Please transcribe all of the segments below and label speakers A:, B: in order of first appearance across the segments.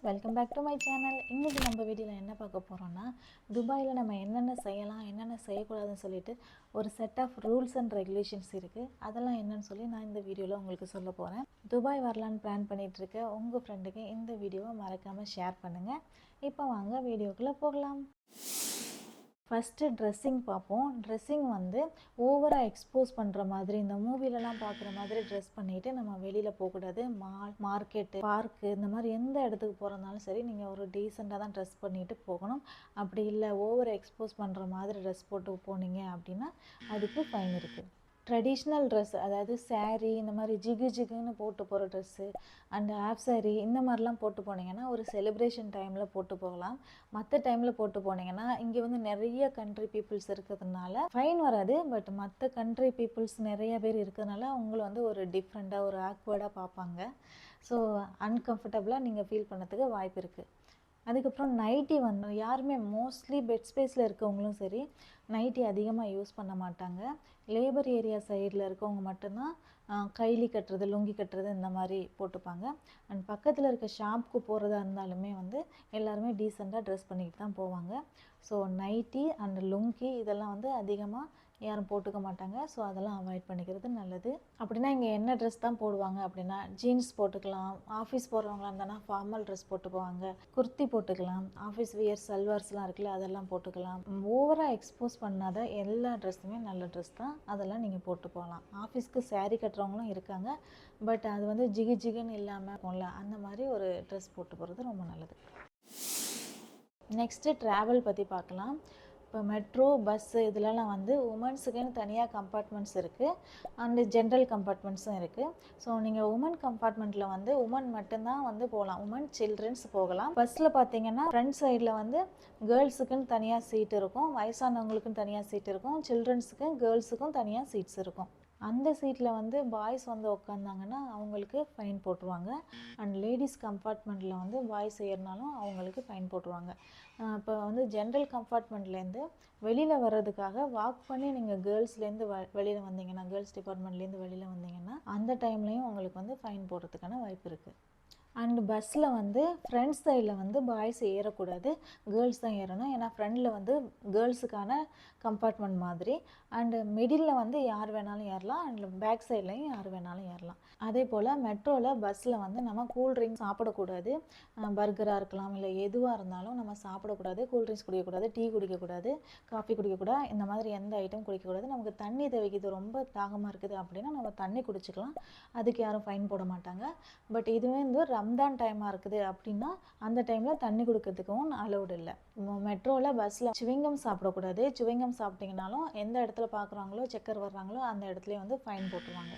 A: Welcome back to my channel. இன்றைக்கி நம்ம வீடியோவில் என்ன பார்க்க போகிறோன்னா, துபாயில் நம்ம என்னென்ன செய்யலாம் என்னென்ன செய்யக்கூடாதுன்னு சொல்லிட்டு ஒரு set of rules and regulations இருக்குது. அதெல்லாம் என்னன்னு சொல்லி நான் இந்த வீடியோவில் உங்களுக்கு சொல்ல போகிறேன். துபாய் வரலான்னு பிளான் பண்ணிகிட்ருக்க உங்கள் ஃப்ரெண்டுக்கு இந்த வீடியோவை மறக்காமல் ஷேர் பண்ணுங்கள். இப்போ வாங்க வீடியோக்குள்ளே போகலாம். ஃபஸ்ட்டு ட்ரெஸ்ஸிங் பார்ப்போம். ட்ரெஸ்ஸிங் வந்து ஓவராக எக்ஸ்போஸ் பண்ணுற மாதிரி, இந்த மூவிலலாம் பார்க்குற மாதிரி ட்ரெஸ் பண்ணிவிட்டு நம்ம வெளியில் போகக்கூடாது. மார்க்கெட்டு, பார்க்கு, இந்த மாதிரி எந்த இடத்துக்கு போகிறதுனாலும் சரி, நீங்கள் ஒரு டீசெண்டாக தான் ட்ரெஸ் பண்ணிட்டு போகணும். அப்படி இல்லை ஓவர் எக்ஸ்போஸ் பண்ணுற மாதிரி ட்ரெஸ் போட்டு போனீங்க அப்படின்னா அதுக்கு ஃபைன் இருக்குது. ட்ரெடிஷ்னல் ட்ரெஸ், அதாவது சாரீ, இந்த மாதிரி ஜிகு ஜிகுன்னு போட்டு போகிற ட்ரெஸ்ஸு அண்ட் ஆஃப் சாரீ, இந்த மாதிரிலாம் போட்டு போனீங்கன்னா ஒரு செலிப்ரேஷன் டைமில் போட்டு போகலாம். மற்ற டைமில் போட்டு போனீங்கன்னா இங்கே வந்து நிறைய கண்ட்ரி பீப்புள்ஸ் இருக்கிறதுனால ஃபைன் வராது. பட் மற்ற கண்ட்ரி பீப்புள்ஸ் நிறைய பேர் இருக்கிறதுனால உங்களை வந்து ஒரு டிஃப்ரெண்ட்டாக, ஒரு ஆக்வர்டாக பார்ப்பாங்க. ஸோ அன்கம்ஃபர்டபுளாக நீங்கள் ஃபீல் பண்ணதுக்கு வாய்ப்பு இருக்குது. அதுக்கப்புறம் நைட்டி வந்து யாருமே மோஸ்ட்லி பெட் ஸ்பேஸில் இருக்கவங்களும் சரி நைட்டி அதிகமாக யூஸ் பண்ண மாட்டாங்க. லேபர் ஏரியா சைடில் இருக்கவங்க மட்டும்தான் கைலி கட்டுறது, லுங்கி கட்டுறது இந்த மாதிரி போட்டுப்பாங்க. அண்ட் பக்கத்தில் இருக்க ஷாப்புக்கு போகிறதா இருந்தாலுமே வந்து எல்லாருமே டீசெண்டாக ட்ரெஸ் பண்ணிக்கிட்டு தான் போவாங்க. ஸோ நைட்டி அண்ட் லுங்கி இதெல்லாம் வந்து அதிகமாக யாரும் போட்டுக்க மாட்டாங்க. ஸோ அதெல்லாம் அவாய்ட் பண்ணிக்கிறது நல்லது. அப்படின்னா இங்கே என்ன ட்ரெஸ் தான் போடுவாங்க அப்படின்னா, ஜீன்ஸ் போட்டுக்கலாம். ஆஃபீஸ் போகிறவங்களா இருந்தானா ஃபார்மல் ட்ரெஸ் போட்டு போவாங்க. குர்த்தி போட்டுக்கலாம். ஆஃபீஸ் வியர் சல்வார்ஸ்லாம் இருக்குல்ல, அதெல்லாம் போட்டுக்கலாம். ஓவராக எக்ஸ்போஸ் பண்ணாத எல்லா ட்ரெஸ்ஸுமே நல்ல ட்ரெஸ் தான். அதெல்லாம் நீங்கள் போட்டு போகலாம். ஆஃபீஸ்க்கு சாரீ கட்டுறவங்களும் இருக்காங்க. பட் அது வந்து ஜிகு ஜிகுன்னு இல்லாமல் இருக்கும்ல, அந்த மாதிரி ஒரு ட்ரெஸ் போட்டு போகிறது ரொம்ப நல்லது. நெக்ஸ்ட்டு ட்ராவல் பற்றி பார்க்கலாம். இப்போ மெட்ரோ, பஸ்ஸு இதிலலாம் வந்து உமன்ஸுக்குன்னு தனியாக கம்பார்ட்மெண்ட்ஸ் இருக்குது அண்டு ஜென்ரல் கம்பார்ட்மெண்ட்ஸும் இருக்குது. ஸோ நீங்கள் உமன் கம்பார்ட்மெண்ட்டில் வந்து உமன் மட்டும்தான் வந்து போகலாம். உமன், சில்ட்ரன்ஸ் போகலாம். பஸ்ஸில் பார்த்தீங்கன்னா ஃப்ரண்ட் சைடில் வந்து கேர்ள்ஸுக்குன்னு தனியாக சீட் இருக்கும், வயசானவங்களுக்குன்னு தனியாக சீட் இருக்கும், சில்ட்ரன்ஸுக்கும் கேர்ள்ஸுக்கும் தனியாக சீட்ஸ் இருக்கும். அந்த சீட்டில் வந்து பாய்ஸ் வந்து உட்காந்தாங்கன்னா அவங்களுக்கு ஃபைன் போட்டுருவாங்க. அண்ட் லேடிஸ் கம்பார்ட்மெண்ட்டில் வந்து பாய்ஸ் ஏறினாலும் அவங்களுக்கு ஃபைன் போட்டுருவாங்க. இப்போ வந்து ஜென்ரல் கம்பார்ட்மெண்ட்லேருந்து வெளியில் வர்றதுக்காக வாக் பண்ணி நீங்கள் கேர்ள்ஸ்லேருந்து வெளியில் வந்தீங்கன்னா, கேர்ள்ஸ் டிபார்ட்மெண்ட்லேருந்து வெளியில் வந்தீங்கன்னா அந்த டைம்லேயும் உங்களுக்கு வந்து ஃபைன் போடுறதுக்கான வாய்ப்பு இருக்குது. அண்ட் பஸ்ஸில் வந்து ஃப்ரண்ட் சைடில் வந்து பாய்ஸ் ஏறக்கூடாது, கேர்ள்ஸ் தான் ஏறணும். ஏன்னா ஃப்ரண்டில் வந்து கேர்ள்ஸுக்கான கம்பார்ட்மெண்ட் மாதிரி. அண்டு மிடில் வந்து யார் வேணாலும் ஏறலாம். அண்ட் பேக் சைட்லேயும் யார் வேணாலும் ஏறலாம். அதே போல் மெட்ரோவில், பஸ்ஸில் வந்து நம்ம கூல்ட்ரிங்க்ஸ் சாப்பிடக்கூடாது. பர்கராக இருக்கலாம், இல்லை எதுவாக இருந்தாலும் நம்ம சாப்பிடக்கூடாது. கூல்ட்ரிங்க்ஸ் குடிக்கக்கூடாது, டீ குடிக்கக்கூடாது, காஃபி குடிக்கக்கூடாது. இந்த மாதிரி எந்த ஐட்டம் குடிக்கக்கூடாது. நமக்கு தண்ணி தேவைக்குது, ரொம்ப தாகமாக இருக்குது அப்படின்னா நம்ம தண்ணி குடிச்சிக்கலாம். அதுக்கு யாரும் ஃபைன் போட மாட்டாங்க. பட் இதுவே வந்து ரம்தான் டைமாக இருக்குது அப்படின்னா அந்த டைமில் தண்ணி கொடுக்கறதுக்கும் அலௌடு இல்லை. மெட்ரோவில், பஸ்ஸில் சுவிங்கம் சாப்பிடக்கூடாது. சுவிங்கம் சாப்பிட்டிங்கனாலும் எந்த இடத்துல பார்க்குறாங்களோ, செக்கர் வர்றாங்களோ அந்த இடத்துலையும் வந்து ஃபைன் போட்டுருவாங்க.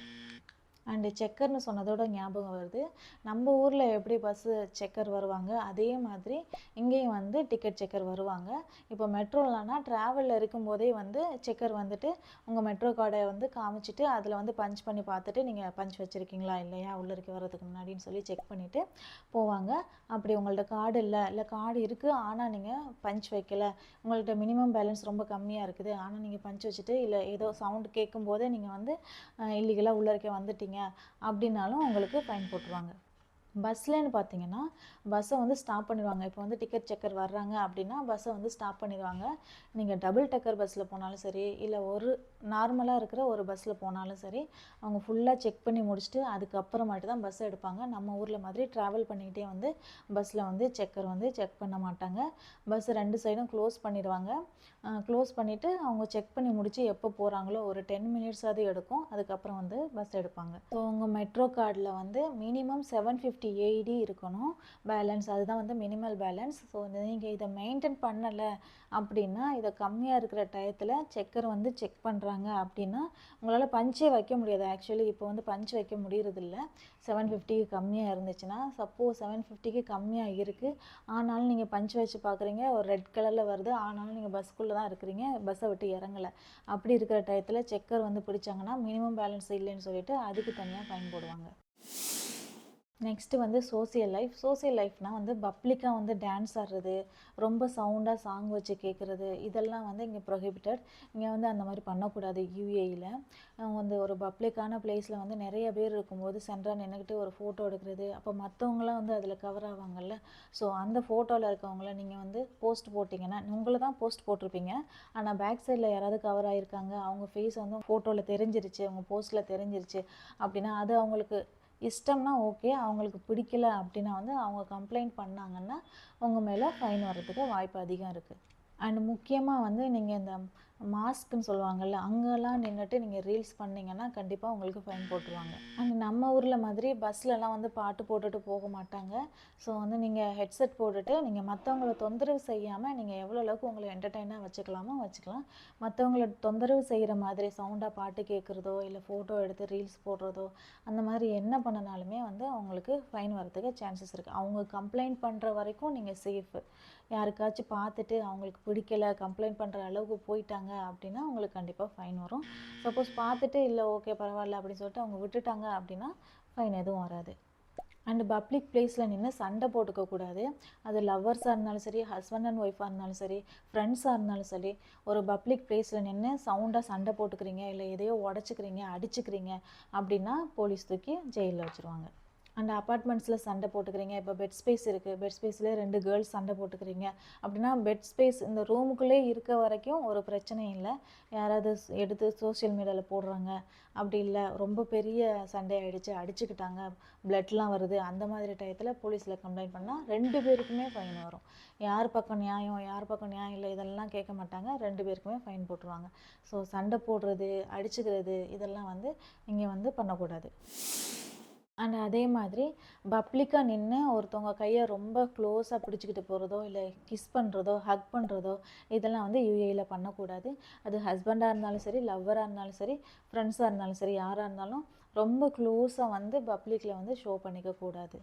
A: அண்டு செக்கர்னு சொன்னதோட ஞாபகம் வருது, நம்ம ஊரில் எப்படி பஸ்ஸு செக்கர் வருவாங்க அதே மாதிரி இங்கேயும் வந்து டிக்கெட் செக்கர் வருவாங்க. இப்போ மெட்ரோலனா ட்ராவலில் இருக்கும்போதே வந்து செக்கர் வந்துட்டு உங்கள் மெட்ரோ கார்டை வந்து காமிச்சிட்டு அதில் வந்து பஞ்ச் பண்ணி பார்த்துட்டு நீங்கள் பஞ்ச் வச்சுருக்கீங்களா இல்லையா உள்ளருக்கு வர்றதுக்கு முன்னாடின்னு சொல்லி செக் பண்ணிவிட்டு போவாங்க. அப்படி உங்கள்ட்ட கார்டு இல்லை கார்டு இருக்குது ஆனால் நீங்கள் பஞ்ச் வைக்கல, உங்கள்கிட்ட மினிமம் பேலன்ஸ் ரொம்ப கம்மியாக இருக்குது ஆனால் நீங்கள் பஞ்ச் வச்சுட்டு இல்லை ஏதோ சவுண்டு கேட்கும் போதே நீங்கள் வந்து இல்லீகலாக உள்ளருக்கே வந்துட்டீங்க அப்படின்னாலும் உங்களுக்கு ஃபைன் போட்டுருவாங்க. பஸ்லன்னு பார்த்தீங்கன்னா பஸ்ஸை வந்து ஸ்டாப் பண்ணிடுவாங்க. இப்போ வந்து டிக்கெட் செக்கர் வர்றாங்க அப்படின்னா பஸ்ஸை வந்து ஸ்டாப் பண்ணிடுவாங்க. நீங்கள் டபுள் டக்கர் பஸ்ஸில் போனாலும் சரி, இல்லை ஒரு நார்மலாக இருக்கிற ஒரு பஸ்ஸில் போனாலும் சரி, அவங்க ஃபுல்லாக செக் பண்ணி முடிச்சுட்டு அதுக்கப்புறமாட்டு தான் பஸ்ஸை எடுப்பாங்க. நம்ம ஊரில் மாதிரி ட்ராவல் பண்ணிக்கிட்டே வந்து பஸ்ஸில் வந்து செக்கர் வந்து செக் பண்ண மாட்டாங்க. பஸ் ரெண்டு சைடும் க்ளோஸ் பண்ணிடுவாங்க. க்ளோஸ் பண்ணிவிட்டு அவங்க செக் பண்ணி முடித்து எப்போ போகிறாங்களோ ஒரு 10 மினிட்ஸாவது எடுக்கும். அதுக்கப்புறம் வந்து பஸ் எடுப்பாங்க. ஸோ உங்கள் மெட்ரோ கார்டில் வந்து மினிமம் 750 AED இருக்கணும் பேலன்ஸ். அதுதான் வந்து மினிமல் பேலன்ஸ். ஸோ நீங்கள் இதை மெயின்டைன் பண்ணலை அப்படின்னா, இதை கம்மியாக இருக்கிற டயத்தில் செக்கர் வந்து செக் பண்ணுறாங்க அப்படின்னா உங்களால் பஞ்சே வைக்க முடியாது. ஆக்சுவலி இப்போ வந்து பஞ்ச் வைக்க முடியறதில்ல 750க்கு கம்மியாக இருந்துச்சுன்னா. சப்போஸ் 750க்கு கம்மியாக இருக்குது ஆனாலும் நீங்கள் பஞ்ச் வச்சு பார்க்குறீங்க, ஒரு ரெட் கலரில் வருது ஆனாலும் நீங்கள் பஸ்க்குள்ளே தான் இருக்கிறீங்க, பஸ்ஸை விட்டு இறங்கலை, அப்படி இருக்கிற டயத்தில் செக்கர் வந்து பிடிச்சாங்கன்னா மினிமம் பேலன்ஸ் இல்லைன்னு சொல்லிட்டு அதுக்கு தனியாக ஃபைன் போடுவாங்க. நெக்ஸ்ட்டு வந்து சோசியல் லைஃப். சோசியல் லைஃப்னா வந்து பப்ளிக்காக வந்து டான்ஸ் ஆடுறது, ரொம்ப சவுண்டாக சாங் வச்சு கேட்குறது, இதெல்லாம் வந்து இங்கே ப்ரொஹிபிட்டட். இங்கே வந்து அந்த மாதிரி பண்ணக்கூடாது யுஏஇல. வந்து ஒரு பப்ளிக்கான பிளேஸில் வந்து நிறைய பேர் இருக்கும்போது சென்டரா நின்றுக்கிட்டு ஒரு ஃபோட்டோ எடுக்கிறது, அப்போ மற்றவங்களாம் வந்து அதில் கவர் ஆவாங்கல்ல. ஸோ அந்த ஃபோட்டோவில் இருக்கவங்கள நீங்கள் வந்து போஸ்ட் போட்டிங்கன்னா, உங்களை தான் போஸ்ட் போட்டிருப்பீங்க, ஆனால் பேக் சைடில் யாராவது கவர் ஆகியிருக்காங்க, அவங்க ஃபேஸ் வந்து ஃபோட்டோவில் தெரிஞ்சிருச்சு, அவங்க போஸ்ட்டில் தெரிஞ்சிருச்சு அப்படின்னா, அது அவங்களுக்கு இஷ்டம்னா ஓகே. அவங்களுக்கு பிடிக்கல அப்படின்னா வந்து அவங்க கம்ப்ளைண்ட் பண்ணாங்கன்னா உங்கள் மேலே ஃபைன் வர்றதுக்கு வாய்ப்பு அதிகம் இருக்குது. அண்ட் முக்கியமாக வந்து நீங்கள் இந்த மாஸ்க்குன்னு சொல்லுவாங்கள்ல, அங்கெல்லாம் நின்றுட்டு நீங்கள் ரீல்ஸ் பண்ணிங்கன்னா கண்டிப்பாக உங்களுக்கு ஃபைன் போட்டுருவாங்க. அண்ட் நம்ம ஊரில் மாதிரி பஸ்லலாம் வந்து பாட்டு போட்டுட்டு போக மாட்டாங்க. ஸோ வந்து நீங்கள் ஹெட்செட் போட்டுட்டு நீங்கள் மற்றவங்கள தொந்தரவு செய்யாமல் நீங்கள் எவ்வளோ அளவுக்கு உங்களை என்டர்டெயினாக வச்சுக்கலாமோ வச்சுக்கலாம். மற்றவங்கள தொந்தரவு செய்கிற மாதிரி சவுண்டாக பாட்டு கேட்குறதோ இல்லை ஃபோட்டோ எடுத்து ரீல்ஸ் போடுறதோ அந்த மாதிரி என்ன பண்ணினாலுமே வந்து அவங்களுக்கு ஃபைன் வரதுக்கு சான்சஸ் இருக்குது. அவங்க கம்ப்ளைண்ட் பண்ணுற வரைக்கும் நீங்கள் சேஃபு. யாருக்காச்சும் பார்த்துட்டு அவங்களுக்கு பிடிக்கல, கம்ப்ளைண்ட் பண்ணுற அளவுக்கு போயிட்டாங்க அப்படின்னா அவங்களுக்கு கண்டிப்பாக ஃபைன் வரும். சப்போஸ் பார்த்துட்டு இல்லை ஓகே பரவாயில்ல அப்படின்னு சொல்லிட்டு அவங்க விட்டுட்டாங்க அப்படின்னா ஃபைன் எதுவும் வராது. அண்ட் பப்ளிக் பிளேஸில் நின்று சண்டை போட்டுக்கக்கூடாது. அது லவ்வர்ஸாக இருந்தாலும் சரி, ஹஸ்பண்ட் அண்ட் ஒய்ஃபாக இருந்தாலும் சரி, ஃப்ரெண்ட்ஸாக இருந்தாலும் சரி, ஒரு பப்ளிக் பிளேஸில் நின்று சவுண்டாக சண்டை போட்டுக்கிறீங்க, இல்லை எதையோ உடச்சிக்கிறீங்க, அடிச்சுக்கிறீங்க அப்படின்னா போலீஸ் தூக்கி ஜெயிலில் வச்சுருவாங்க. அண்ட் அப்பார்ட்மெண்ட்ஸில் சண்டை போட்டுக்கிறீங்க, இப்போ பெட் ஸ்பேஸ் இருக்குது, பெட் ஸ்பேஸ்லேயே 2 கேர்ள்ஸ் சண்டை போட்டுக்கிறீங்க அப்படின்னா பெட் ஸ்பேஸ் இந்த ரூமுக்குள்ளே இருக்க வரைக்கும் ஒரு பிரச்சனையும் இல்லை. யாராவது எடுத்து சோஷியல் மீடியாவில் போடுறாங்க, அப்படி இல்லை ரொம்ப பெரிய சண்டை ஆகிடுச்சு, அடிச்சுக்கிட்டாங்க, பிளட்லாம் வருது, அந்த மாதிரி டயத்தில் போலீஸில் கம்ப்ளைண்ட் பண்ணால் 2 பேருக்குமே ஃபைன் வரும். யார் பக்கம் நியாயம் யார் பக்கம் நியாயம் இல்லை இதெல்லாம் கேட்க மாட்டாங்க, 2 பேருக்குமே ஃபைன் போட்டுருவாங்க. ஸோ சண்டை போடுறது, அடிச்சுக்கிறது இதெல்லாம் வந்து இங்கே வந்து பண்ணக்கூடாது. அண்ட் அதே மாதிரி பப்ளிக்காக நின்று ஒருத்தவங்க கையை ரொம்ப க்ளோஸாக பிடிச்சிக்கிட்டு போகிறதோ இல்லை கிஸ் பண்ணுறதோ ஹக் பண்ணுறதோ இதெல்லாம் வந்து யுஏஇயில் பண்ணக்கூடாது. அது ஹஸ்பண்டாக இருந்தாலும் சரி, லவ்வராக இருந்தாலும் சரி, ஃப்ரெண்ட்ஸாக இருந்தாலும் சரி, யாராக இருந்தாலும் ரொம்ப க்ளோஸாக வந்து பப்ளிக்கில் வந்து ஷோ பண்ணிக்கக்கூடாது.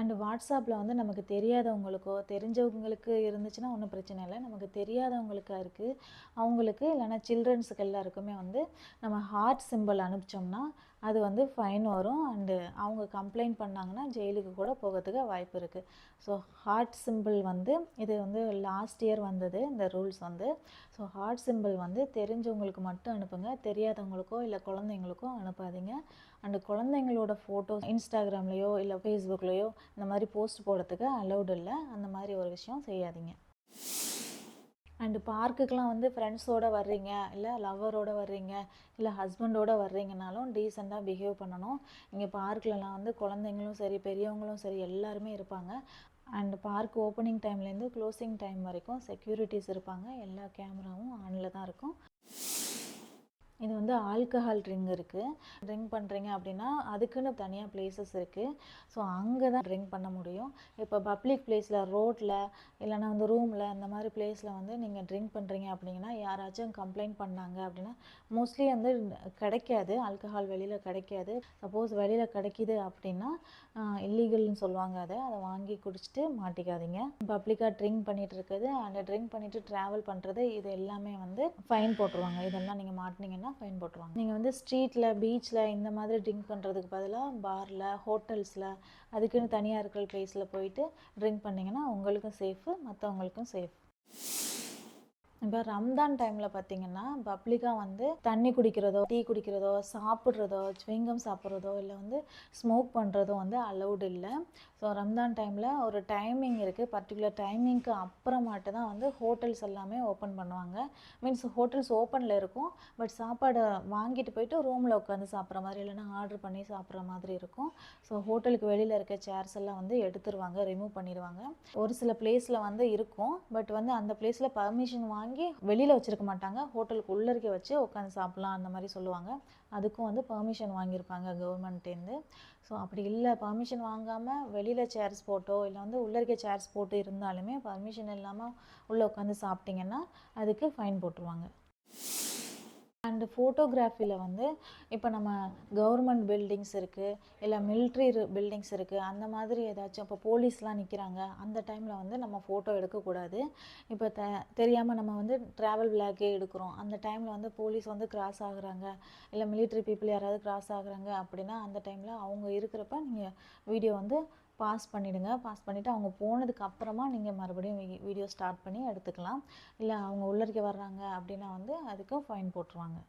A: அண்டு வாட்ஸ்அப்பில் வந்து நமக்கு தெரியாதவங்களுக்கோ தெரிஞ்சவங்களுக்கு இருந்துச்சுன்னா ஒன்றும் பிரச்சனை இல்லை. நமக்கு தெரியாதவங்களுக்கா இருக்குது அவங்களுக்கு இல்லைனா சில்ட்ரன்ஸுக்கு எல்லாருக்குமே வந்து நம்ம ஹார்ட் சிம்பிள் அனுப்பிச்சோம்னா அது வந்து ஃபைன் வரும். அண்டு அவங்க கம்ப்ளைண்ட் பண்ணாங்கன்னா ஜெயிலுக்கு கூட போகிறதுக்கு வாய்ப்பு இருக்குது. ஸோ ஹார்ட் சிம்பிள் வந்து இது வந்து லாஸ்ட் இயர் வந்தது இந்த ரூல்ஸ் வந்து. ஸோ ஹார்ட் சிம்பிள் வந்து தெரிஞ்சவங்களுக்கு மட்டும் அனுப்புங்க, தெரியாதவங்களுக்கோ இல்லை குழந்தைங்களுக்கோ அனுப்பாதீங்க. அண்டு குழந்தைங்களோட ஃபோட்டோஸ் இன்ஸ்டாகிராம்லேயோ இல்லை ஃபேஸ்புக்லேயோ இந்த மாதிரி போஸ்ட் போடுறதுக்கு அலௌடு இல்லை. அந்த மாதிரி ஒரு விஷயம் செய்யாதீங்க. அண்டு பார்க்குக்கெலாம் வந்து ஃப்ரெண்ட்ஸோடு வர்றீங்க, இல்லை லவ்வரோடு வர்றீங்க, இல்லை ஹஸ்பண்டோடு வர்றீங்கனாலும் டீசெண்டாக பிஹேவ் பண்ணணும். இங்கே பார்க்லலாம் வந்து குழந்தைங்களும் சரி, பெரியவங்களும் சரி எல்லாருமே இருப்பாங்க. அண்ட் பார்க் ஓப்பனிங் டைம்லேருந்து க்ளோசிங் டைம் வரைக்கும் செக்யூரிட்டிஸ் இருப்பாங்க. எல்லா கேமராவும் ஆனில் தான் இருக்கும். இது வந்து ஆல்கஹால் ட்ரிங்க் இருக்குது. ட்ரிங்க் பண்ணுறீங்க அப்படின்னா அதுக்குன்னு தனியாக பிளேசஸ் இருக்குது. ஸோ அங்கே தான் ட்ரிங்க் பண்ண முடியும். இப்போ பப்ளிக் பிளேஸில் ரோட்டில் இல்லைனா வந்து ரூமில் இந்த மாதிரி பிளேஸில் வந்து நீங்கள் ட்ரிங்க் பண்ணுறீங்க அப்படிங்கன்னா யாராச்சும் கம்ப்ளைண்ட் பண்ணாங்க அப்படின்னா மோஸ்ட்லி வந்து கிடைக்காது, ஆல்கஹால் வெளியில் கிடைக்காது. சப்போஸ் வெளியில் கிடைக்கிது அப்படின்னா இல்லீகல்னு சொல்லுவாங்க. அதை வாங்கி குடிச்சிட்டு மாட்டிக்காதீங்க. பப்ளிக்காக ட்ரிங்க் பண்ணிகிட்டு இருக்குது அண்ட் ட்ரிங்க் பண்ணிவிட்டு ட்ராவல் பண்ணுறது இது எல்லாமே வந்து ஃபைன் போட்டுருவாங்க. இதெல்லாம் நீங்கள் மாட்டினீங்கன்னா ஃபைன் போட்டுருவாங்க. நீங்கள் வந்து ஸ்ட்ரீட்டில் பீச்சில் இந்த மாதிரி ட்ரிங்க் பண்ணுறதுக்கு பதிலாக பாரில் ஹோட்டல்ஸில் அதுக்குன்னு தனியாக இருக்கிற பிளேஸில் போயிட்டு ட்ரிங்க் பண்ணிங்கன்னா உங்களுக்கும் சேஃபு, மற்றவங்களுக்கும் சேஃப். இப்போ ரம்ஜான் டைமில் பார்த்தீங்கன்னா பப்ளிக்காக வந்து தண்ணி குடிக்கிறதோ டீ குடிக்கிறதோ சாப்பிட்றதோ சுவிங்கம் சாப்பிட்றதோ இல்லை வந்து ஸ்மோக் பண்ணுறதோ வந்து அலௌடு இல்லை. ஸோ ரம்ஜான் டைமில் ஒரு டைமிங் இருக்குது. பர்டிகுலர் டைமிங்க்கு அப்புறமாட்டு தான் வந்து ஹோட்டல்ஸ் எல்லாமே ஓப்பன் பண்ணுவாங்க. மீன்ஸ் ஹோட்டல்ஸ் ஓப்பனில் இருக்கும், பட் சாப்பாடு வாங்கிட்டு போயிட்டு ரூமில் உட்காந்து சாப்பிட்ற மாதிரி இல்லைனா ஆர்டர் பண்ணி சாப்பிட்ற மாதிரி இருக்கும். ஸோ ஹோட்டலுக்கு வெளியில் இருக்க சேர்ஸ் எல்லாம் வந்து எடுத்துருவாங்க, ரிமூவ் பண்ணிடுவாங்க. ஒரு சில பிளேஸில் வந்து இருக்கும், பட் வந்து அந்த பிளேஸில் பர்மிஷன் வாங்கி வெளியில் வச்சுருக்க மாட்டாங்க, ஹோட்டலுக்கு உள்ளே வச்சு உட்காந்து சாப்பிட்லாம் அந்த மாதிரி சொல்லுவாங்க. அதுக்கும் வந்து பர்மிஷன் வாங்கியிருப்பாங்க கவர்மெண்ட்டேருந்து. ஸோ அப்படி இல்லை, பர்மிஷன் வாங்காமல் வெளியில் சேர்ஸ் போட்டோ இல்லை வந்து உள்ளே இருக்க சேர்ஸ் போட்டு இருந்தாலுமே பர்மிஷன் இல்லாமல் உள்ளே உட்காந்து சாப்பிட்டிங்கன்னா அதுக்கு ஃபைன் போட்டுருவாங்க. அண்டு ஃபோட்டோகிராஃபியில் வந்து இப்போ நம்ம கவர்மெண்ட் பில்டிங்ஸ் இருக்குது, இல்லை மிலிட்ரி பில்டிங்ஸ் இருக்குது, அந்த மாதிரி ஏதாச்சும் இப்போ போலீஸ்லாம் நிற்கிறாங்க, அந்த டைமில் வந்து நம்ம ஃபோட்டோ எடுக்கக்கூடாது. இப்போ தெரியாமல் நம்ம வந்து ட்ராவல் விளாகே எடுக்கிறோம், அந்த டைமில் வந்து போலீஸ் வந்து கிராஸ் ஆகுறாங்க, இல்லை மிலிட்ரி பீப்புள் யாராவது கிராஸ் ஆகுறாங்க அப்படின்னா அந்த டைமில் அவங்க இருக்கிறப்ப நீங்கள் வீடியோ வந்து பாஸ் பண்ணிவிடுங்க. பாஸ் பண்ணிவிட்டு அவங்க போனதுக்கு அப்புறமா நீங்கள் மறுபடியும் வீடியோ ஸ்டார்ட் பண்ணி எடுத்துக்கலாம். இல்லை அவங்க உள்ளரிக்க வர்றாங்க அப்படின்னா வந்து அதுக்கும் ஃபைன் போட்டுருவாங்க.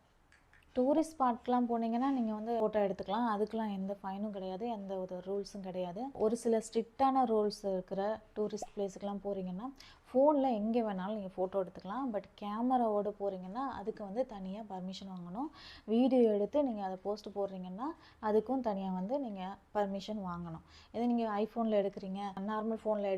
A: டூரிஸ்ட் ஸ்பாட்லாம் போனீங்கன்னா நீங்கள் வந்து ஃபோட்டோ எடுத்துக்கலாம், அதுக்கெலாம் எந்த ஃபைனும் கிடையாது, எந்த ஒரு ரூல்ஸும் கிடையாது. ஒரு சில ஸ்ட்ரிக்டான ரூல்ஸ் இருக்கிற டூரிஸ்ட் பிளேஸுக்கெலாம் போகிறீங்கன்னா ஃபோனில் எங்கே வேணாலும் நீங்கள் ஃபோட்டோ எடுத்துக்கலாம். பட் கேமராவோடு போகிறீங்கன்னா அதுக்கு வந்து தனியாக பர்மிஷன் வாங்கணும். வீடியோ எடுத்து நீங்கள் அதை போஸ்ட் போடுறீங்கன்னா அதுக்கும் தனியாக வந்து நீங்கள் பர்மிஷன் வாங்கணும். இதே நீங்கள் ஐஃபோனில் எடுக்கிறீங்க, நார்மல் ஃபோனில்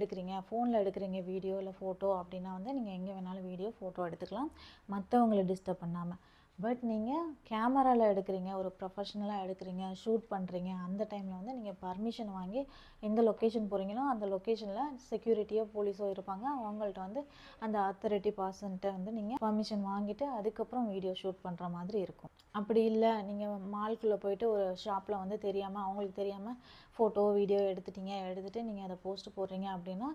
A: எடுக்கிறீங்க வீடியோ இல்லை ஃபோட்டோ அப்படின்னா வந்து நீங்கள் எங்கே வேணாலும் வீடியோ ஃபோட்டோ எடுத்துக்கலாம், மற்றவங்களை டிஸ்டர்ப் பண்ணாமல். பட் நீங்கள் கேமராவில் எடுக்கிறீங்க, ஒரு ப்ரொஃபஷ்னலாக எடுக்கிறீங்க, ஷூட் பண்ணுறீங்க, அந்த டைமில் வந்து நீங்கள் பர்மிஷன் வாங்கி எந்த லொக்கேஷன் போகிறீங்களோ அந்த லொக்கேஷனில் செக்யூரிட்டியோ போலீஸோ இருப்பாங்க, அவங்கள்ட்ட வந்து அந்த அத்தாரிட்டி பர்சன்ட்ட வந்து நீங்கள் பர்மிஷன் வாங்கிட்டு அதுக்கப்புறம் வீடியோ ஷூட் பண்ணுற மாதிரி இருக்கும். அப்படி இல்லை நீங்கள் மால்குள்ளே போயிட்டு ஒரு ஷாப்பில் வந்து தெரியாமல் அவங்களுக்கு தெரியாமல் ஃபோட்டோ வீடியோ எடுத்துகிட்டு நீங்கள் அதை போஸ்ட் போடுறீங்க அப்படின்னா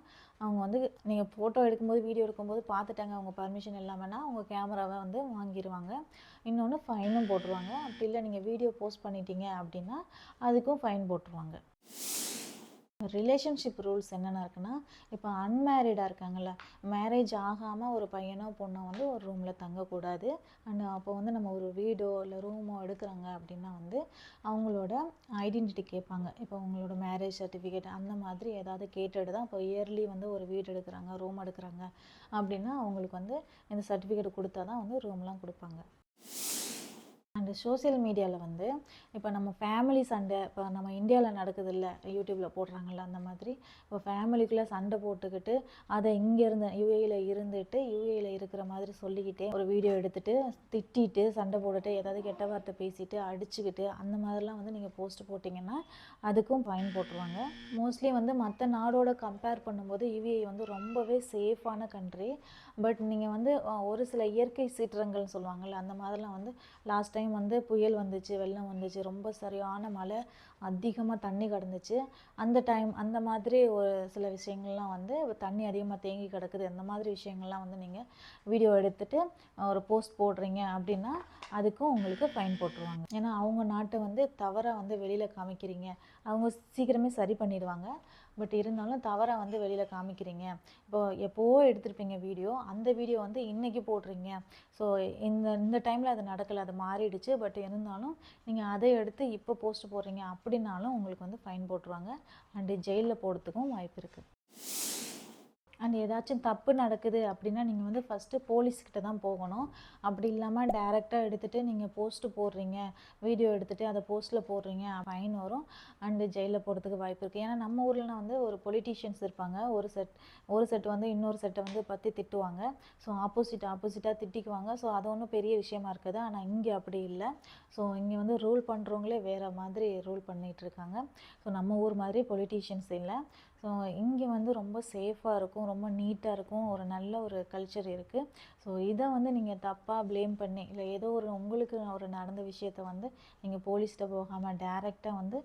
A: அவங்க வந்து நீங்கள் ஃபோட்டோ எடுக்கும்போது வீடியோ எடுக்கும்போது பார்த்துட்டாங்க அவங்க பர்மிஷன் இல்லாமல்னா அவங்க கேமராவை வந்து வாங்கிடுவாங்க. இன்னொன்று ஃபைனும் போட்டுருவாங்க. அப்படி இல்லை நீங்கள் வீடியோ போஸ்ட் பண்ணிட்டீங்க அப்படின்னா அதுக்கும் ஃபைன் போட்டுருவாங்க. ரிலேஷன்ஷிப் ரூல்ஸ் என்னென்ன இருக்குன்னா, இப்போ அன்மேரிடாக இருக்காங்கல்ல, மேரேஜ் ஆகாமல் ஒரு பையனோ பொண்ணோ வந்து ஒரு ரூமில் தங்கக்கூடாது. அண்ட் அப்போ வந்து நம்ம ஒரு வீடோ இல்லை ரூமோ எடுக்கிறாங்க அப்படின்னா வந்து அவங்களோட ஐடென்டிட்டி கேட்பாங்க. இப்போ அவங்களோட மேரேஜ் சர்டிஃபிகேட் அந்த மாதிரி ஏதாவது கேட்டுட்டு தான் இப்போ இயர்லி வந்து ஒரு வீடு எடுக்கிறாங்க, ரூம் எடுக்கிறாங்க அப்படின்னா அவங்களுக்கு வந்து இந்த சர்டிஃபிகேட் கொடுத்தா தான் வந்து ரூம்லாம் கொடுப்பாங்க. அண்டு சோசியல் மீடியாவில் வந்து இப்போ நம்ம ஃபேமிலி சண்டை, இப்போ நம்ம இந்தியாவில் நடக்குது இல்லை, யூடியூப்பில் போடுறாங்கள்ல, அந்த மாதிரி இப்போ ஃபேமிலிக்குள்ளே சண்டை போட்டுக்கிட்டு அதை இங்கேருந்து யூஏயில் இருக்கிற மாதிரி சொல்லிக்கிட்டே ஒரு வீடியோ எடுத்துகிட்டு திட்டிட்டு சண்டை போட்டுட்டு ஏதாவது கெட்ட வார்த்தை பேசிட்டு அடிச்சுக்கிட்டு அந்த மாதிரிலாம் வந்து நீங்கள் போஸ்ட் போட்டிங்கன்னா அதுக்கும் ஃபைன் போட்டுருவாங்க. மோஸ்ட்லி வந்து மற்ற நாடோட கம்பேர் பண்ணும்போது யுஏஇ வந்து ரொம்பவே சேஃபான கண்ட்ரி. பட் நீங்கள் வந்து ஒரு சில இயற்கை சீற்றங்கள்னு சொல்லுவாங்கள்ல, அந்த மாதிரிலாம் வந்து லாஸ்ட் டைம் வந்து புயல் வந்துச்சு, வெள்ளம் வந்துச்சு, ரொம்ப சரியான மழை, அதிகமாக தண்ணி கிடந்துச்சு. அந்த டைம் அந்த மாதிரி ஒரு சில விஷயங்கள்லாம் வந்து தண்ணி அதிகமாக தேங்கி கிடக்குது, அந்த மாதிரி விஷயங்கள்லாம் வந்து நீங்கள் வீடியோ எடுத்துகிட்டு ஒரு போஸ்ட் போடுறீங்க அப்படின்னா அதுக்கும் உங்களுக்கு ஃபைன் போட்டுருவாங்க. ஏன்னா அவங்க நாட்டை வந்து தவறாக வந்து வெளியில் காமிக்கிறீங்க, அவங்க சீக்கிரமே சரி பண்ணிடுவாங்க. பட் இருந்தாலும் தவறாக வந்து வெளியில் காமிக்கிறீங்க, இப்போ எப்போவோ எடுத்திருப்பீங்க வீடியோ, அந்த வீடியோ வந்து இன்றைக்கி போடுறீங்க, ஸோ இந்த டைமில் அது நடக்கலை, அது மாறிடுச்சு, பட் இருந்தாலும் நீங்கள் அதை எடுத்து இப்போ போஸ்ட் போடுறீங்க அப்படின்னாலும் உங்களுக்கு வந்து ஃபைன் போட்டுருவாங்க. அண்டு ஜெயிலில் போகிறதுக்கும் வாய்ப்பு இருக்குது. அண்ட் ஏதாச்சும் தப்பு நடக்குது அப்படின்னா நீங்கள் வந்து ஃபஸ்ட்டு போலீஸ்கிட்ட தான் போகணும். அப்படி இல்லாமல் டேரெக்டாக எடுத்துகிட்டு நீங்கள் போஸ்ட்டு போடுறீங்க, வீடியோ எடுத்துகிட்டு அதை போஸ்ட்டில் போடுறீங்க, ஃபைன் வரும். அண்டு ஜெயிலில் போகிறதுக்கு வாய்ப்பு இருக்குது. ஏன்னா நம்ம ஊர்லலாம் வந்து ஒரு பொலிட்டீஷியன்ஸ் இருப்பாங்க, ஒரு செட் வந்து இன்னொரு செட்டை வந்து பற்றி திட்டுவாங்க. ஸோ ஆப்போசிட்டாக திட்டிக்குவாங்க. ஸோ அது ஒன்றும் பெரிய விஷயமா இருக்காது. ஆனால் இங்கே அப்படி இல்லை. ஸோ இங்கே வந்து ரூல் பண்ணுறவங்களே வேறு மாதிரி ரூல் பண்ணிகிட்ருக்காங்க. ஸோ நம்ம ஊர் மாதிரி பொலிட்டீஷியன்ஸ் இல்லை. ஸோ இங்கே வந்து ரொம்ப சேஃபாக இருக்கும், ரொம்ப நீட்டாக இருக்கும், ஒரு நல்ல ஒரு கல்ச்சர் இருக்குது. ஸோ இதை வந்து நீங்கள் தப்பாக ப்ளேம் பண்ணி இல்லை ஏதோ ஒரு உங்களுக்கு ஒரு நடந்த விஷயத்த வந்து நீங்கள் போலீஸ்கிட்ட போகாமல் டேரெக்டாக வந்து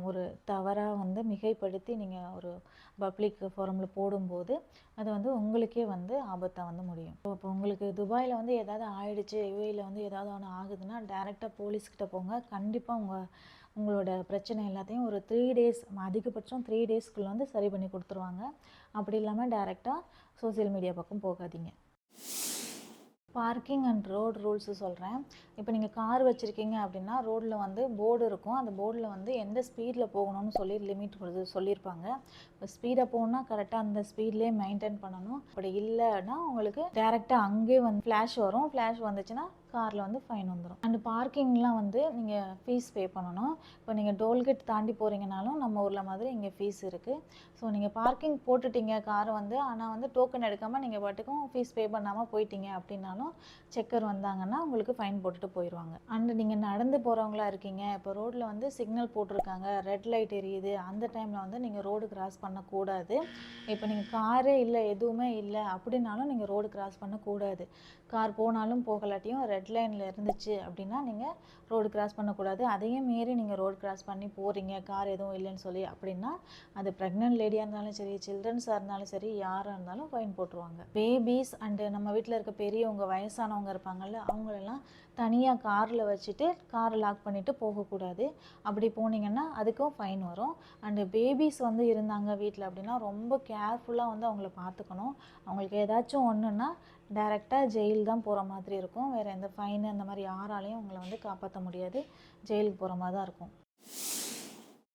A: ஒரு தவறாக வந்து மிகைப்படுத்தி நீங்கள் ஒரு பப்ளிக் ஃபோரமில் போடும்போது அது வந்து உங்களுக்கே வந்து ஆபத்தாக வந்து முடியும். இப்போ உங்களுக்கு துபாயில் வந்து ஏதாவது ஆயிடுச்சு, யுஏஇயில் வந்து ஏதாவது ஒன்று ஆகுதுன்னா டேரெக்டாக போலீஸ்கிட்ட போங்க. கண்டிப்பாக உங்களோட பிரச்சனை எல்லாத்தையும் ஒரு 3 டேஸ், அதிகபட்சம் 3 டேஸ்க்குள்ளே வந்து சரி பண்ணி கொடுத்துருவாங்க. அப்படி இல்லாமல் டேரெக்டாக சோசியல் மீடியா பக்கம் போகாதீங்க. பார்க்கிங் அண்ட் ரோடு ரூல்ஸு சொல்கிறேன். இப்போ நீங்கள் கார் வச்சுருக்கீங்க அப்படின்னா ரோட்டில் வந்து போர்டு இருக்கும், அந்த போர்டில் வந்து எந்த ஸ்பீடில் போகணும்னு சொல்லி லிமிட் சொல்லியிருப்பாங்க. இப்போ ஸ்பீடாக போகணுன்னா கரெக்டாக அந்த ஸ்பீட்லேயே மெயின்டைன் பண்ணணும். அப்படி இல்லைன்னா உங்களுக்கு டேரெக்டாக அங்கேயே வந்து ஃப்ளாஷ் வரும். ஃப்ளாஷ் வந்துச்சுன்னா காரில் வந்து ஃபைன் வந்துடும். அண்டு பார்க்கிங்லாம் வந்து நீங்கள் ஃபீஸ் பே பண்ணணும். இப்போ நீங்கள் டோல்கேட் தாண்டி போகிறீங்கனாலும் நம்ம ஊரில் மாதிரி இங்கே ஃபீஸ் இருக்குது. ஸோ நீங்கள் பார்க்கிங் போட்டுட்டீங்க காரை வந்து, ஆனால் வந்து டோக்கன் எடுக்காமல் நீங்கள் பாட்டுக்கும் ஃபீஸ் பே பண்ணாமல் போயிட்டீங்க அப்படின்னாலும் செக்கர் வந்தாங்கன்னா உங்களுக்கு ஃபைன் போட்டுட்டு போயிடுவாங்க. அண்டு நீங்கள் நடந்து போகிறவங்களா இருக்கீங்க, இப்போ ரோட்டில் வந்து சிக்னல் போட்டிருக்காங்க, ரெட் லைட் எரியுது, அந்த டைமில் வந்து நீங்கள் ரோடு கிராஸ் பண்ணக்கூடாது. இப்போ நீங்கள் காரே இல்லை, எதுவுமே இல்லை அப்படின்னாலும் நீங்கள் ரோடு கிராஸ் பண்ணக்கூடாது. கார் போனாலும் போகலாட்டியும் ரெட் ரெட் லைனில் இருந்துச்சு அப்படின்னா நீங்கள் ரோடு கிராஸ் பண்ணக்கூடாது. அதையும் மீறி நீங்கள் ரோடு கிராஸ் பண்ணி போகிறீங்க கார் எதுவும் இல்லைன்னு சொல்லி அப்படின்னா அது ப்ரெக்னென்ட் லேடியாக இருந்தாலும் சரி, சில்ட்ரன்ஸாக இருந்தாலும் சரி, யாராக இருந்தாலும் ஃபைன் போட்டுருவாங்க. பேபிஸ் அண்டு நம்ம வீட்டில் இருக்க பெரியவங்க வயசானவங்க இருப்பாங்கள்ல, அவங்களெல்லாம் தனியாக காரில் வச்சுட்டு காரை லாக் பண்ணிவிட்டு போகக்கூடாது. அப்படி போனீங்கன்னா அதுக்கும் ஃபைன் வரும். அண்டு பேபிஸ் வந்து இருந்தாங்க வீட்டில் அப்படின்னா ரொம்ப கேர்ஃபுல்லாக வந்து அவங்கள பார்த்துக்கணும். அவங்களுக்கு ஏதாச்சும் ஒன்றுன்னா டைரெக்டாக ஜெயில் தான் போகிற மாதிரி இருக்கும். வேறு எந்த ஃபைனு அந்த மாதிரி யாராலையும் அவங்கள வந்து காப்பாற்ற முடியாது. ஜெயிலுக்கு போகிற மாதிரி தான் இருக்கும்.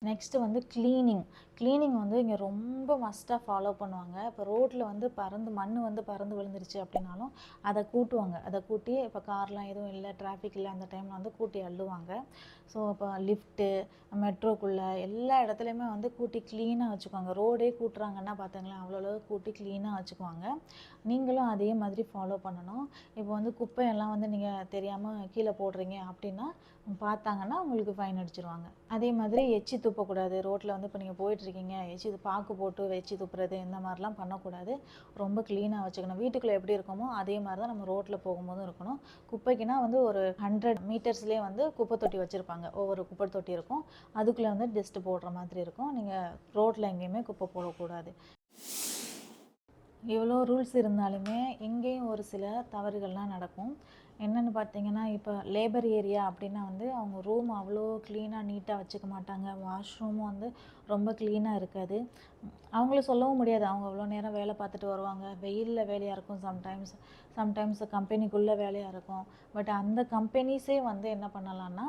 A: நெக்ஸ்ட்டு வந்து க்ளீனிங் வந்து இங்கே ரொம்ப மஸ்ட்டாக ஃபாலோ பண்ணுவாங்க. இப்போ ரோட்டில் வந்து மண் வந்து பறந்து விழுந்துருச்சு அப்படின்னாலும் அதை கூட்டுவாங்க. அதை கூட்டி இப்போ கார்லாம் எதுவும் இல்லை, டிராஃபிக் இல்லை, அந்த டைமில் வந்து கூட்டி அள்ளுவாங்க. ஸோ இப்போ லிஃப்ட்டு, மெட்ரோக்குள்ளே எல்லா இடத்துலையுமே வந்து கூட்டி க்ளீனாக வச்சுக்குவாங்க. ரோடே கூட்டுறாங்கன்னா பார்த்துங்களேன், அவ்வளோ கூட்டி க்ளீனாக வச்சுக்குவாங்க. நீங்களும் அதே மாதிரி ஃபாலோ பண்ணணும். இப்போ வந்து குப்பையெல்லாம் வந்து நீங்கள் தெரியாமல் கீழே போடுறீங்க அப்படின்னா பார்த்தாங்கன்னா உங்களுக்கு ஃபைன் அடிச்சிருவாங்க. அதே மாதிரி எச்சி துப்பக்கூடாது. ரோட்டில் வந்து இப்போ நீங்கள் போயிட்டுருக்கீங்க, பாக்கு போட்டு எச்சி துப்புறது இந்த மாதிரிலாம் பண்ணக்கூடாது. ரொம்ப க்ளீனாக வச்சுக்கணும். வீட்டுக்குள்ளே எப்படி இருக்கோமோ அதே மாதிரி தான் நம்ம ரோட்டில் போகும்போதும் இருக்கணும். குப்பைக்குன்னா வந்து ஒரு 100 மீட்டர்ஸ்லேயே வந்து குப்பை தொட்டி வச்சுருப்பாங்க. ஒவ்வொரு குப்பை தொட்டி இருக்கும். அதுக்குள்ளே வந்து டஸ்ட்டு போடுற மாதிரி இருக்கும். நீங்கள் ரோட்டில் எங்கேயுமே குப்பை போடக்கூடாது. எவ்வளோ ரூல்ஸ் இருந்தாலுமே எங்கேயும் ஒரு சில தவறுகள்லாம் நடக்கும். என்னென்னு பார்த்தீங்கன்னா, இப்போ லேபர் ஏரியா அப்படின்னா வந்து அவங்க ரூம் அவ்வளோ க்ளீனாக நீட்டாக வச்சுக்க மாட்டாங்க. வாஷ்ரூமும் வந்து ரொம்ப க்ளீனாக இருக்காது. அவங்கள சொல்லவும் முடியாது. அவங்க அவ்வளோ நேரம் வேலை பார்த்துட்டு வருவாங்க. வெயிலில் வேலையாக இருக்கும். சம்டைம்ஸ் கம்பெனிக்குள்ளே வேலையாக இருக்கும். பட் அந்த கம்பெனிஸே வந்து என்ன பண்ணலான்னா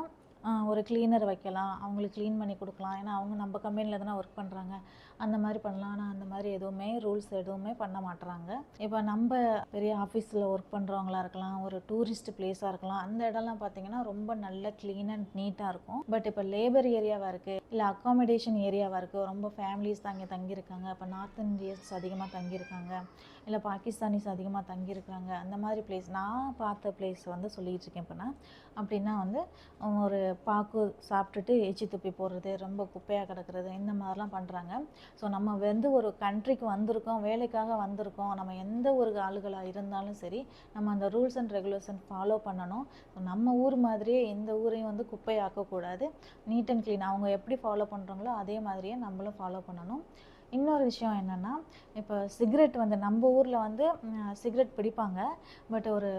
A: ஒரு கிளீனர் வைக்கலாம். அவங்களுக்கு க்ளீன் பண்ணி கொடுக்கலாம். ஏன்னா அவங்க நம்ம கம்பெனியில் தானே ஒர்க் பண்ணுறாங்க. அந்த மாதிரி பண்ணலாம். ஆனால் அந்த மாதிரி ரூல்ஸ் எதுவுமே பண்ண மாட்டுறாங்க. இப்போ நம்ம பெரிய ஆஃபீஸில் ஒர்க் பண்ணுறவங்களா இருக்கலாம், ஒரு டூரிஸ்ட் பிளேஸாக இருக்கலாம், அந்த இடம்லாம் பார்த்திங்கன்னா ரொம்ப நல்ல க்ளீன் அண்ட் நீட்டாக இருக்கும். பட் இப்போ லேபர் ஏரியாவாக இருக்குது, இல்லை அக்காமடேஷன் ஏரியாவாக இருக்குது, ரொம்ப ஃபேமிலிஸ் தான் இங்கே தங்கியிருக்காங்க. இப்போ நார்த் இந்தியன்ஸ் அதிகமாக தங்கியிருக்காங்க, இல்லை பாகிஸ்தானிஸ் அதிகமாக தங்கியிருக்காங்க. அந்த மாதிரி பிளேஸ் நான் பார்த்த பிளேஸ் வந்து சொல்லிகிட்டு இருக்கேன். இப்போ நான் அப்படின்னா வந்து ஒரு பாக்கு சாப்பிட்டுட்டு எச்சி துப்பி போடுறது, ரொம்ப குப்பையாக கிடக்கிறது, இந்த மாதிரிலாம் பண்ணுறாங்க. ஸோ நம்ம வந்து ஒரு கண்ட்ரிக்கு வந்திருக்கோம், வேலைக்காக வந்திருக்கோம். நம்ம எந்த ஒரு ஆளுகளாக இருந்தாலும் சரி, நம்ம அந்த ரூல்ஸ் அண்ட் ரெகுலேஷன் ஃபாலோ பண்ணணும். நம்ம ஊர் மாதிரியே இந்த ஊரையும் வந்து குப்பையாக்கக்கூடாது. நீட் அண்ட் க்ளீன் அவங்க எப்படி ஃபாலோ பண்ணுறாங்களோ அதே மாதிரியே நம்மளும் ஃபாலோ பண்ணணும். இன்னொரு விஷயம் என்னென்னா, இப்போ சிகரெட் வந்து நம்ம ஊரில் வந்து சிகரெட் பிடிப்பாங்க. பட் ஒரு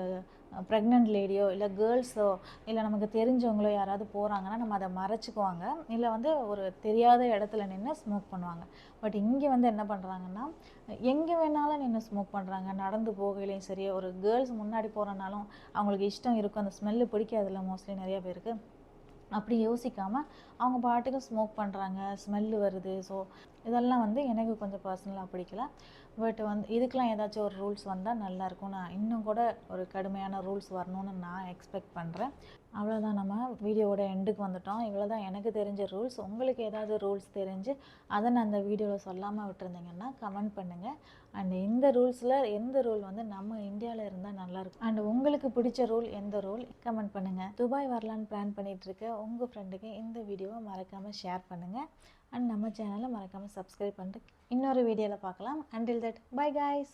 A: ப்ரெக்னென்ட் லேடியோ இல்லை கேர்ள்ஸோ இல்லை நமக்கு தெரிஞ்சவங்களோ யாராவது போகிறாங்கன்னா நம்ம அதை மறைச்சிக்குவாங்க. இல்லை வந்து ஒரு தெரியாத இடத்துல நின்று ஸ்மோக் பண்ணுவாங்க. பட் இங்கே வந்து என்ன பண்ணுறாங்கன்னா, எங்கே வேணாலும் நின்று ஸ்மோக் பண்ணுறாங்க. நடந்து போகலையும் சரி, ஒரு கேர்ள்ஸ் முன்னாடி போகிறனாலும் அவங்களுக்கு இஷ்டம் இருக்கும். அந்த ஸ்மெல்லு பிடிக்காதுல்ல மோஸ்ட்லி நிறையா பேருக்கு. அப்படி யோசிக்காமல் அவங்க பாட்டுக்கு ஸ்மோக் பண்ணுறாங்க, ஸ்மெல்லு வருது. ஸோ இதெல்லாம் வந்து எனக்கு கொஞ்சம் பர்சனலாக பிடிக்கல. பட் வந்து இதுக்கெலாம் ஏதாச்சும் ஒரு ரூல்ஸ் வந்தால் நல்லாயிருக்கும். நான் இன்னும் கூட ஒரு கடுமையான ரூல்ஸ் வரணும்னு நான் எக்ஸ்பெக்ட் பண்ணுறேன். அவ்வளோதான், நம்ம வீடியோவோட எண்டுக்கு வந்துட்டோம். இவ்வளோ தான் எனக்கு தெரிஞ்ச ரூல்ஸ். உங்களுக்கு ஏதாவது ரூல்ஸ் தெரிஞ்சு அதை நான் அந்த வீடியோவில் சொல்லாமல் விட்டுருந்தீங்கன்னா கமெண்ட் பண்ணுங்கள். அண்ட் இந்த ரூல்ஸில் எந்த ரூல் வந்து நம்ம இந்தியாவில் இருந்தால் நல்லாயிருக்கும், அண்ட் உங்களுக்கு பிடிச்ச ரூல் எந்த ரூல் கமெண்ட் பண்ணுங்கள். துபாய் வரலான்னு பிளான் பண்ணிகிட்ருக்க உங்கள் ஃப்ரெண்டுக்கு இந்த வீடியோவை மறக்காமல் ஷேர் பண்ணுங்கள். அண்ட் நம்ம சேனலை மறக்காமல் சப்ஸ்கிரைப் பண்ணிட்டு இன்னொரு வீடியோவில் பார்க்கலாம். Until that bye guys.